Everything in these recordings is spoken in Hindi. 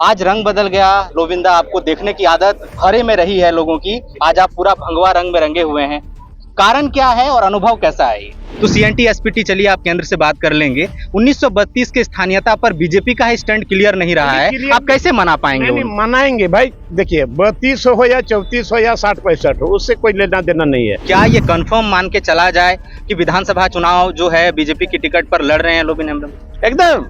आज रंग बदल गया लोविंदा, आपको देखने की आदत हरे में रही है लोगों की। आज आप पूरा भगवा रंग में रंगे हुए हैं। कारण क्या है और अनुभव कैसा है? तो सीएनटी एसपीटी, चलिए आप केंद्र से बात कर लेंगे। 1932 के स्थानीयता पर बीजेपी का स्टैंड क्लियर नहीं रहा है, आप कैसे मना पाएंगे? नहीं मनाएंगे भाई। देखिए 32 हो या 34 हो या 60-65 हो, उससे कोई लेना देना नहीं है। क्या ये कंफर्म मान के चला जाए कि विधानसभा चुनाव जो है बीजेपी की टिकट पर लड़ रहे हैं लोबिन हेम्ब्रम? एकदम।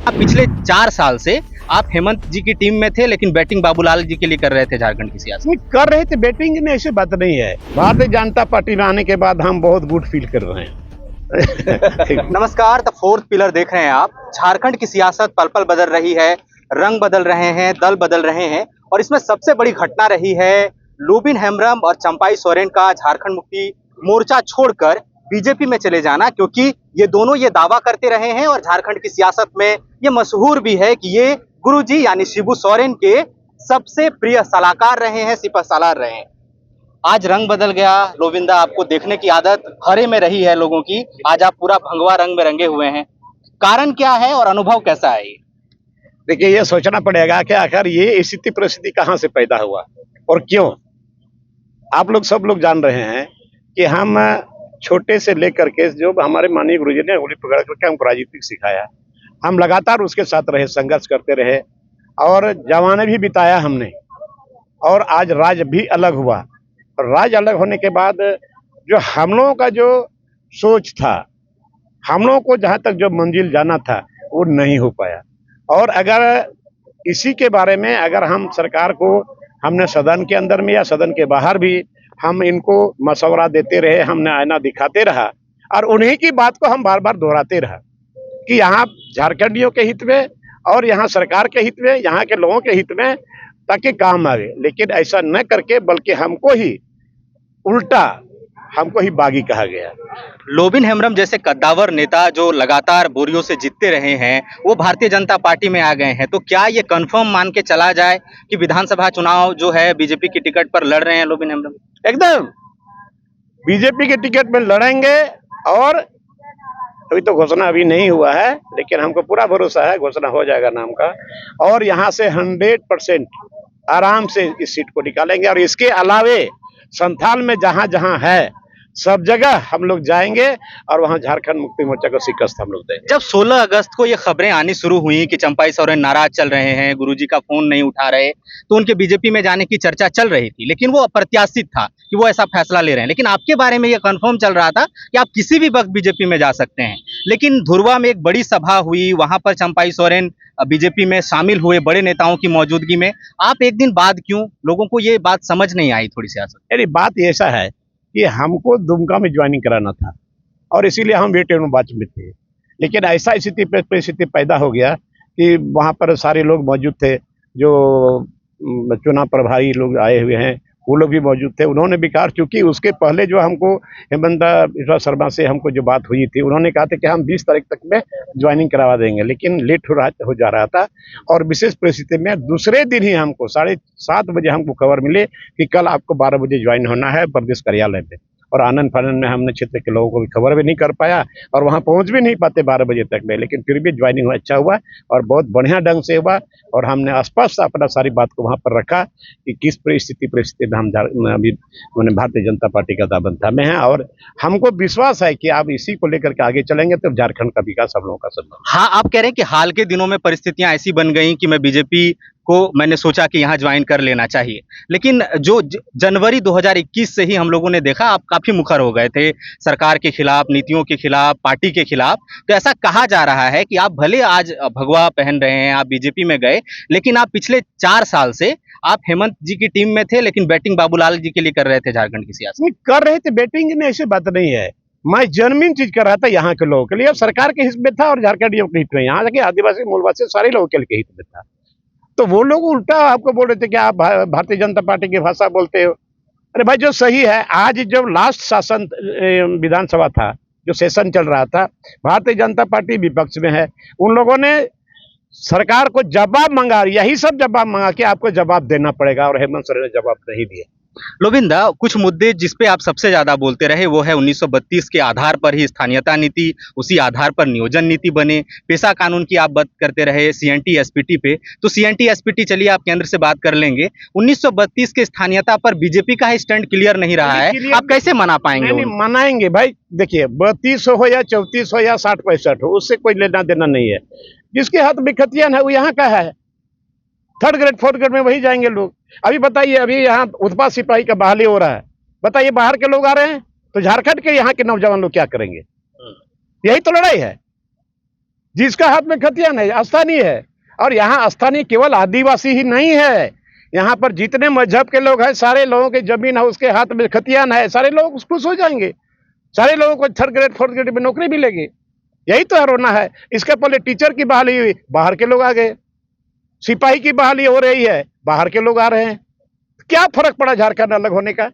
आप पिछले 4 साल से आप हेमंत जी की टीम में थे, लेकिन बैटिंग बाबूलाल जी के लिए कर रहे थे झारखंड की सियासत। कर रहे थे बैटिंग में, ऐसी बात नहीं है। भारतीय जनता पार्टी में आने के बाद हम बहुत गुड फील कर रहे हैं। नमस्कार, द फोर्थ पिलर देख रहे हैं आप। झारखंड की सियासत पल पल बदल रही है, रंग बदल रहे हैं, दल बदल रहे हैं, और इसमें सबसे बड़ी घटना रही है लोबिन हेम्ब्रम और चंपाई सोरेन का झारखंड मुक्ति मोर्चा छोड़कर बीजेपी में चले जाना, क्योंकि ये दोनों ये दावा करते रहे हैं और झारखंड की सियासत में ये मशहूर भी है कि ये गुरुजी यानी शिबू सोरेन के सबसे प्रिय सलाहकार रहे हैं, सिपहसालार रहे हैं। आज रंग बदल गया लोविंदा, आपको देखने की आदत हरे में रही है लोगों की। आज आप पूरा भगवा रंग में रंगे हुए हैं। कारण क्या है और अनुभव कैसा है? देखिए ये सोचना पड़ेगा कि आखिर ये स्थिति परिस्थिति कहाँ से पैदा हुआ और क्यों। आप लोग सब लोग जान रहे हैं कि हम छोटे से लेकर के जो हमारे माननीय गुरुजी ने उंगली पकड़ करके हमको राजनीति सिखाया, हम लगातार उसके साथ रहे, संघर्ष करते रहे और जमाने भी बिताया हमने। और आज राज भी अलग हुआ, और राज अलग होने के बाद जो हम लोगों का जो सोच था, हम लोगों को जहाँ तक जो मंजिल जाना था वो नहीं हो पाया। और अगर इसी के बारे में अगर हम सरकार को, हमने सदन के अंदर में या सदन के बाहर भी हम इनको मशवरा देते रहे, हमने आईना दिखाते रहा और उन्हीं की बात को हम बार बार दोहराते रहा कि यहाँ झारखंडियों के हित में और यहाँ सरकार के हित में, यहाँ के लोगों के हित में, ताकि काम आवे। लेकिन ऐसा न करके बल्कि हमको ही उल्टा, हमको ही बागी कहा गया। लोबिन हेम्ब्रम जैसे कद्दावर नेता जो लगातार बोरियों से जीतते रहे हैं, वो भारतीय जनता पार्टी में आ गए हैं, तो क्या ये कंफर्म मान के चला जाए कि विधानसभा चुनाव जो है बीजेपी की टिकट पर लड़ रहे हैं लोबिन हेम्ब्रम? एकदम बीजेपी के टिकट में लड़ेंगे। और अभी तो घोषणा अभी नहीं हुआ है, लेकिन हमको पूरा भरोसा है घोषणा हो जाएगा नाम का। और यहाँ से 100% आराम से इस सीट को निकालेंगे। और इसके अलावे संथाल में जहां जहां है सब जगह हम लोग जाएंगे और वहां झारखंड मुक्ति मोर्चा को शिकस्त हम लोग देंगे। जब 16 अगस्त को ये खबरें आनी शुरू हुई कि चंपाई सोरेन नाराज चल रहे हैं, गुरुजी का फोन नहीं उठा रहे, तो उनके बीजेपी में जाने की चर्चा चल रही थी, लेकिन वो अप्रत्याशित था कि वो ऐसा फैसला ले रहे हैं। लेकिन आपके बारे में ये कंफर्म चल रहा था कि आप किसी भी वक्त बीजेपी में जा सकते हैं। लेकिन धुरवा में एक बड़ी सभा हुई, वहां पर चंपाई सोरेन बीजेपी में शामिल हुए बड़े नेताओं की मौजूदगी में। आप एक दिन बाद क्यों? लोगों को ये बात समझ नहीं आई थोड़ी सियासत। अरे बात ऐसा है कि हमको दुमका में ज्वाइनिंग कराना था और इसीलिए हम वेट एंड वॉच में थे। लेकिन ऐसा परिस्थिति पैदा हो गया कि वहाँ पर सारे लोग मौजूद थे, जो चुनाव प्रभारी लोग आए हुए हैं वो लोग भी मौजूद थे। उन्होंने भी कहा, क्योंकि उसके पहले जो हमको हेमंत बिस्वा शर्मा से हमको जो बात हुई थी, उन्होंने कहा था कि हम 20 तारीख तक में ज्वाइनिंग करवा देंगे, लेकिन लेट हो जा रहा था। और विशेष परिस्थिति में दूसरे दिन ही हमको 7:30 बजे हमको खबर मिले कि कल आपको 12 बजे ज्वाइन होना है प्रदेश कार्यालय में। और आनंद फानंद में हमने क्षेत्र के लोगों को भी खबर भी नहीं कर पाया और वहाँ पहुँच भी नहीं पाते 12 बजे तक में, लेकिन फिर भी ज्वाइनिंग अच्छा हुआ और बहुत बढ़िया ढंग से हुआ। और हमने स्पष्ट अपना सारी बात को वहाँ पर रखा कि किस परिस्थिति में हम अभी मैंने भारतीय जनता पार्टी का दामन थामे हैं। और हमको विश्वास है कि आप इसी को लेकर के आगे चलेंगे तो झारखंड का विकास हम लोगों का संभव। हाँ, आप कह रहे हैं कि हाल के दिनों में परिस्थितियां ऐसी बन गई कि मैं बीजेपी को मैंने सोचा कि यहाँ ज्वाइन कर लेना चाहिए। लेकिन जो जनवरी 2021 से ही हम लोगों ने देखा, आप काफी मुखर हो गए थे सरकार के खिलाफ, नीतियों के खिलाफ, पार्टी के खिलाफ। तो ऐसा कहा जा रहा है कि आप भले आज भगवा पहन रहे हैं, आप बीजेपी में गए, लेकिन आप पिछले 4 साल से आप हेमंत जी की टीम में थे, लेकिन बैटिंग बाबूलाल जी के लिए कर रहे थे झारखंड की सियासत। कर रहे थे बैटिंग में, ऐसी बात नहीं है। मैं जेन्युइन चीज कर रहा था यहाँ के लोगों के लिए, सरकार के हित में था और झारखंडियों के हित में, यहाँ के आदिवासी मूलवासी सारे लोगों के हित में था। तो वो लोग उल्टा आपको बोल रहे थे कि आप भारतीय जनता पार्टी की भाषा बोलते हो। अरे भाई जो सही है, आज जब लास्ट शासन विधानसभा था, जो सेशन चल रहा था, भारतीय जनता पार्टी विपक्ष में है, उन लोगों ने सरकार को जवाब मांगा, यही सब जवाब मांगा कि आपको जवाब देना पड़ेगा, और हेमंत सोरेन ने जवाब नहीं दिया। लोबिंदा, कुछ मुद्दे जिस पे आप सबसे ज्यादा बोलते रहे वो है 1932 के आधार पर ही स्थानीयता नीति, उसी आधार पर नियोजन नीति बने। पेशा कानून की आप बात करते रहे सीएनटी एसपीटी पे, तो सीएनटी एसपीटी चलिए आप केंद्र से बात कर लेंगे। 1932 के स्थानीयता पर बीजेपी का ही स्टैंड क्लियर नहीं रहा है, आप कैसे मना पाएंगे? नहीं, मनाएंगे भाई। देखिए 32 हो या 34 हो या 60-65 हो, उससे कोई लेना देना नहीं है। जिसके हाथ में खतियान है वो यहाँ का है, 3rd ग्रेड 4th ग्रेड में वही जाएंगे लोग। अभी बताइए, अभी यहाँ उत्पाद सिपाही का बहाली हो रहा है, बताइए बाहर के लोग आ रहे हैं तो झारखंड के यहाँ के नौजवान लोग क्या करेंगे? यही तो लड़ाई है। जिसका हाथ में खतियान है स्थानीय है, और यहाँ स्थानीय केवल आदिवासी ही नहीं है, यहाँ पर जितने मजहब के लोग हैं सारे लोगों की जमीन है, उसके हाथ में खतियान है, सारे लोग खुश हो जाएंगे, सारे लोगों को 3rd ग्रेड 4th ग्रेड में नौकरी मिलेगी। यही तो रोना है। इसके पहले टीचर की बहाली हुई, बाहर के लोग आ गए, सिपाही की बहाली हो रही है, बाहर के लोग आ रहे हैं। क्या फर्क पड़ा झारखंड अलग होने का?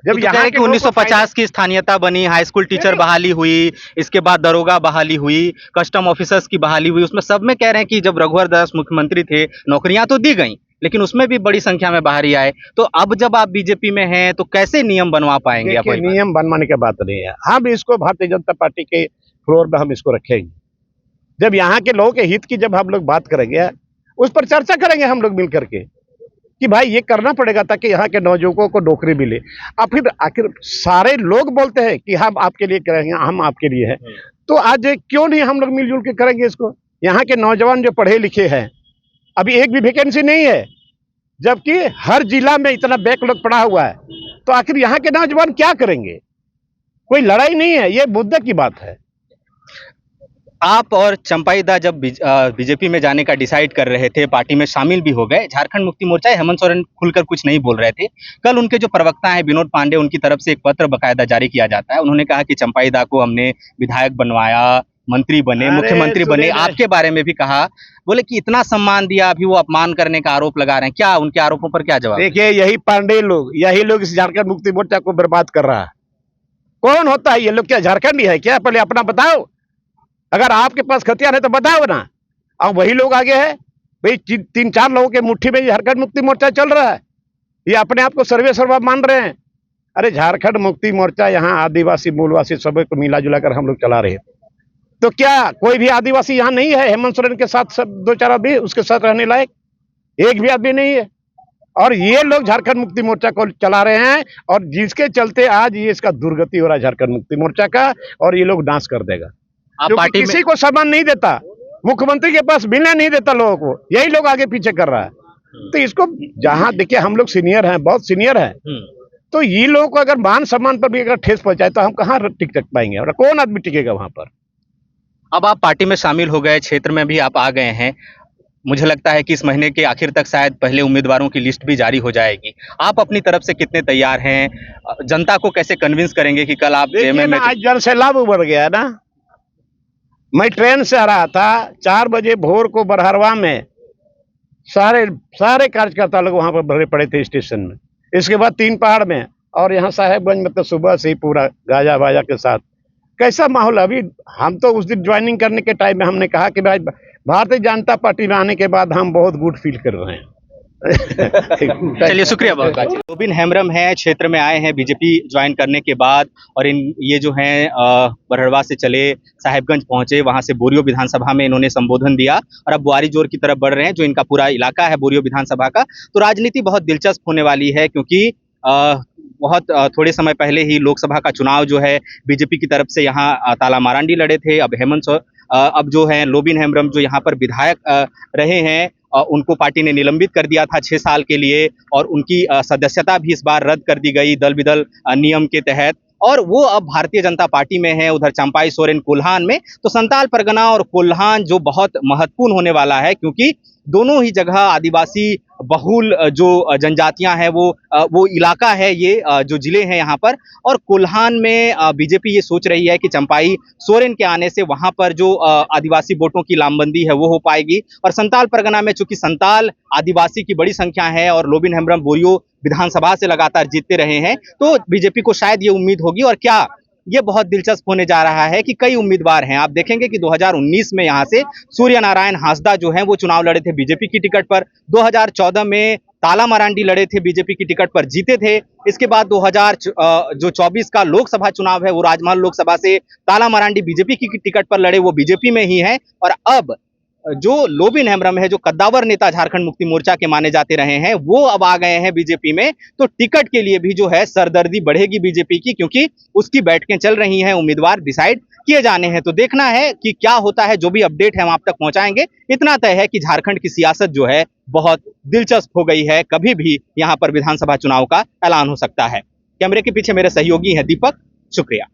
जब यहाँ कि 1950 की स्थानीयता बनी, हाई स्कूल टीचर बहाली हुई, इसके बाद दरोगा बहाली हुई, कस्टम ऑफिसर्स की बहाली हुई, उसमें सब में कह रहे हैं कि जब रघुवर दास मुख्यमंत्री थे नौकरियां तो दी गई, लेकिन उसमें भी बड़ी संख्या में बाहरी आए। तो अब जब आप बीजेपी में हैं तो कैसे नियम बनवा पाएंगे? आप नियम बनवाने की बात नहीं है, हम इसको भारतीय जनता पार्टी के फ्लोर में हम इसको रखेंगे। जब यहाँ के लोगों के हित की जब हम लोग बात करेंगे, उस पर चर्चा करेंगे हम लोग मिल करके कि भाई ये करना पड़ेगा ताकि यहाँ के नौजुवकों को नौकरी मिले। अब फिर आखिर सारे लोग बोलते हैं कि हम आपके लिए करेंगे, हम आपके लिए हैं, तो आज क्यों नहीं हम लोग मिलजुल के करेंगे इसको? यहाँ के नौजवान जो पढ़े लिखे हैं, अभी एक भी वैकेंसी नहीं है, जबकि हर जिला में इतना बैकलॉग पड़ा हुआ है, तो आखिर यहाँ के नौजवान क्या करेंगे? कोई लड़ाई नहीं है, ये मुद्दे की बात है। आप और चंपाई दा जब बीजेपी में जाने का डिसाइड कर रहे थे, पार्टी में शामिल भी हो गए, झारखंड मुक्ति मोर्चा हेमंत सोरेन खुलकर कुछ नहीं बोल रहे थे। कल उनके जो प्रवक्ता हैं विनोद पांडे, उनकी तरफ से एक पत्र बकायदा जारी किया जाता है। उन्होंने कहा कि चंपाई दा को हमने विधायक बनवाया, मंत्री बने, मुख्यमंत्री बने, आपके बारे में भी कहा, बोले कि इतना सम्मान दिया, अभी वो अपमान करने का आरोप लगा रहे हैं। क्या उनके आरोपों पर क्या जवाब? देखिए यही पांडे लोग, यही लोग इस झारखंड मुक्ति मोर्चा को बर्बाद कर रहा है। कौन होता है ये लोग? क्या झारखंडी है क्या? पहले अपना बताओ, अगर आपके पास खतियान है तो बताओ ना। अब वही लोग आगे है भाई, 3-4 लोगों के मुट्ठी में झारखंड मुक्ति मोर्चा चल रहा है, ये अपने आप को सर्वे सर्वा मान रहे हैं। अरे झारखंड मुक्ति मोर्चा यहाँ आदिवासी मूलवासी सभी को मिला जुला कर हम लोग चला रहे हैं। तो क्या कोई भी आदिवासी यहाँ नहीं है हेमंत सोरेन के साथ? सब 2-4 आदमी उसके साथ रहने लायक एक भी आदमी नहीं है, और ये लोग झारखंड मुक्ति मोर्चा को चला रहे हैं, और जिसके चलते आज ये इसका दुर्गति हो रहा है झारखंड मुक्ति मोर्चा का, और ये लोग डांस कर देगा। पार्टी किसी को सम्मान नहीं देता, मुख्यमंत्री के पास मिलने नहीं देता लोगों को, यही लोग आगे पीछे कर रहा है। तो इसको जहां देखिए हम लोग सीनियर हैं, बहुत सीनियर हैं, तो ये लोगों को अगर मान सम्मान पर भी अगर ठेस पहुंचाए तो हम कहाँ टिक पाएंगे, और कौन आदमी टिकेगा वहां पर? अब आप पार्टी में शामिल हो गए, क्षेत्र में भी आप आ गए हैं, मुझे लगता है कि इस महीने के आखिर तक शायद पहले उम्मीदवारों की लिस्ट भी जारी हो जाएगी। आप अपनी तरफ से कितने तैयार हैं? जनता को कैसे कन्विंस करेंगे कि कल आप जेएमएम में? आज जन सैलाब उमड़ गया ना। मैं ट्रेन से आ रहा था 4 बजे भोर को बरहरवा में, सारे कार्यकर्ता लोग वहां पर भरे पड़े थे स्टेशन में। इसके बाद 3 पहाड़ में, और यहाँ साहेबगंज में तो सुबह से ही पूरा गाजा बाजा के साथ। कैसा माहौल? अभी हम तो उस दिन ज्वाइनिंग करने के टाइम में हमने कहा कि भाई भारतीय जनता पार्टी में आने के बाद हम बहुत गुड फील कर रहे हैं। चलिए शुक्रिया बहुत। लोबिन हेम्ब्रम है, क्षेत्र में आए हैं बीजेपी ज्वाइन करने के बाद, और ये जो हैं बरहड़वा से चले, साहेबगंज पहुंचे, वहां से बोरियो विधानसभा में इन्होंने संबोधन दिया, और अब बुआरी जोर की तरफ बढ़ रहे हैं, जो इनका पूरा इलाका है बोरियो विधानसभा का। तो राजनीति बहुत दिलचस्प होने वाली है, क्योंकि बहुत थोड़े समय पहले ही लोकसभा का चुनाव जो है बीजेपी की तरफ से यहाँ ताला मारांडी लड़े थे। अब जो है लोबिन हेम्ब्रम जो यहाँ पर विधायक रहे हैं, उनको पार्टी ने निलंबित कर दिया था 6 साल के लिए, और उनकी सदस्यता भी इस बार रद्द कर दी गई दल बदल नियम के तहत, और वो अब भारतीय जनता पार्टी में है। उधर चंपाई सोरेन कोल्हान में, तो संताल परगना और कोल्हान जो बहुत महत्वपूर्ण होने वाला है, क्योंकि दोनों ही जगह आदिवासी बहुल जो जनजातियां हैं वो इलाका है, ये जो जिले हैं यहाँ पर। और कोल्हान में बीजेपी ये सोच रही है कि चंपाई सोरेन के आने से वहां पर जो आदिवासी वोटों की लामबंदी है वो हो पाएगी। और संताल परगना में चूंकि संताल आदिवासी की बड़ी संख्या है, और लोबिन हेम्ब्रम बोरियो विधानसभा से लगातार जीतते रहे हैं, तो बीजेपी को शायद ये उम्मीद होगी। और क्या ये बहुत दिलचस्प होने जा रहा है कि कई उम्मीदवार हैं। आप देखेंगे कि 2019 में यहाँ से सूर्य नारायण हांसदा जो हैं वो चुनाव लड़े थे बीजेपी की टिकट पर। 2014 में ताला मरांडी लड़े थे बीजेपी की टिकट पर, जीते थे। इसके बाद 2024 का लोकसभा चुनाव है वो राजमहल लोकसभा से ताला मरांडी बीजेपी की टिकट पर लड़े, वो बीजेपी में ही हैं। और अब जो लोबिन हेम्ब्रम है, जो कद्दावर नेता झारखंड मुक्ति मोर्चा के माने जाते रहे हैं, वो अब आ गए हैं बीजेपी में। तो टिकट के लिए भी जो है सरदर्दी बढ़ेगी बीजेपी की, क्योंकि उसकी बैठकें चल रही हैं, उम्मीदवार डिसाइड किए जाने हैं। तो देखना है कि क्या होता है, जो भी अपडेट है हम आप तक पहुंचाएंगे। इतना तय है कि झारखंड की सियासत जो है बहुत दिलचस्प हो गई है, कभी भी यहाँ पर विधानसभा चुनाव का ऐलान हो सकता है। कैमरे के पीछे मेरे सहयोगी हैं दीपक, शुक्रिया।